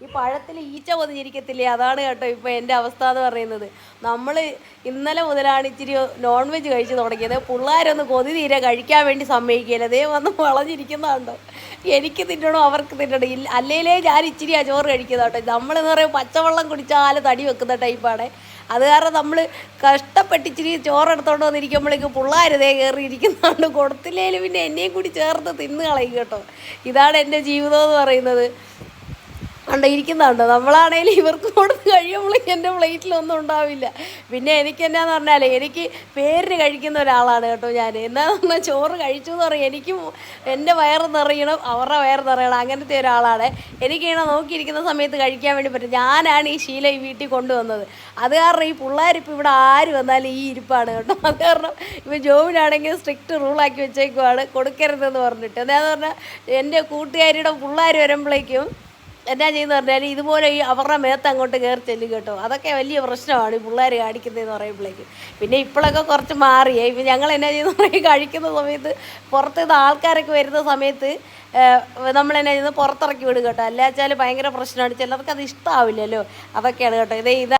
ഈ പഴത്തിൽ ഈച്ച പൊതിഞ്ഞിരിക്കത്തില്ലേ, അതാണ് കേട്ടോ ഇപ്പോൾ എൻ്റെ അവസ്ഥ എന്ന് പറയുന്നത്. നമ്മൾ ഇന്നലെ മുതലാണ് ഇച്ചിരി നോൺ വെജ് കഴിച്ച് തുടങ്ങിയത്. പിള്ളേരൊന്ന് കൊതി തീരെ കഴിക്കാൻ വേണ്ടി സമ്മതിക്കില്ല. അതേ വന്ന് വളഞ്ഞിരിക്കുന്നതുണ്ടോ, എനിക്ക് തിന്നണോ അവർക്ക് തിന്നണം. അല്ലേലേ ഞാൻ ഇച്ചിരിയാ ചോറ് കഴിക്കുന്നത് കേട്ടോ. നമ്മളെന്ന് പറയുമ്പോൾ പച്ചവെള്ളം കുടിച്ചാൽ തടി വെക്കുന്ന ടൈപ്പാണ്. അത് കാരണം നമ്മൾ കഷ്ടപ്പെട്ടിച്ചിരി ചോറെടുത്തോണ്ട് വന്നിരിക്കുമ്പോഴേക്കും പിള്ളേരിതേ കയറി ഇരിക്കുന്നതുകൊണ്ട് കൊടുത്തില്ലേലും പിന്നെ എന്നെയും കൂടി ചേർത്ത് തിന്ന് കളയും കേട്ടോ. ഇതാണ് എൻ്റെ ജീവിതം എന്ന് പറയുന്നത്. കണ്ടോ ഇരിക്കുന്നുണ്ടോ, നമ്മളാണേലും ഇവർക്ക് കൊടുത്ത് കഴിയുമ്പോഴേക്കും എൻ്റെ പ്ലേറ്റിലൊന്നും ഉണ്ടാവില്ല. പിന്നെ എനിക്ക് എന്നാന്ന് പറഞ്ഞാൽ എനിക്ക് പേരിന് കഴിക്കുന്ന ഒരാളാണ് കേട്ടോ ഞാൻ. എന്നാന്ന് പറഞ്ഞാൽ ചോറ് കഴിച്ചു എന്ന് പറയും, എനിക്കും എൻ്റെ വയറ് നിറയണം, അവരുടെ വയറ് നിറയണം, അങ്ങനത്തെ ഒരാളാണ്. എനിക്കിങ്ങനെ നോക്കിയിരിക്കുന്ന സമയത്ത് കഴിക്കാൻ വേണ്ടി പറ്റും. ഞാനാണ് ഈ ശീലം ഈ വീട്ടിൽ കൊണ്ടുവന്നത്. അത് കാരണം ഈ പിള്ളേരിപ്പോൾ ഇവിടെ ആര് വന്നാലും ഈ ഇരിപ്പാണ് കേട്ടോ. അത് കാരണം ഇപ്പോൾ ജോബിനാണെങ്കിൽ സ്ട്രിക്റ്റ് റൂളാക്കി വെച്ചേക്കുവാണ്, കൊടുക്കരുതെന്ന് പറഞ്ഞിട്ട്. എന്താണെന്ന് പറഞ്ഞാൽ എൻ്റെ കൂട്ടുകാരിയുടെ പിള്ളേർ വരുമ്പോഴേക്കും എന്നാ ചെയ്യുന്നത് പറഞ്ഞാൽ ഇതുപോലെ ഈ അവരുടെ മേത്ത് അങ്ങോട്ട് കയറി ചെല്ലും കേട്ടോ. അതൊക്കെ വലിയ പ്രശ്നമാണ് ഈ പിള്ളേർ കാണിക്കുന്നതെന്ന് പറയുമ്പോഴേക്കും. പിന്നെ ഇപ്പോഴൊക്കെ കുറച്ച് മാറിയേ. ഇപ്പം ഞങ്ങൾ എന്നാ ചെയ്യുന്ന പറയും, കഴിക്കുന്ന സമയത്ത് പുറത്തുനിന്ന് ആൾക്കാരൊക്കെ വരുന്ന സമയത്ത് നമ്മൾ എന്നാ ചെയ്യുന്നത് പുറത്തിറക്കി വിടും കേട്ടോ. അല്ലാച്ചാൽ ഭയങ്കര പ്രശ്നമാണ്, ചിലർക്ക് അത് ഇഷ്ടമാവില്ലല്ലോ. അതൊക്കെയാണ് കേട്ടോ. ഇതാ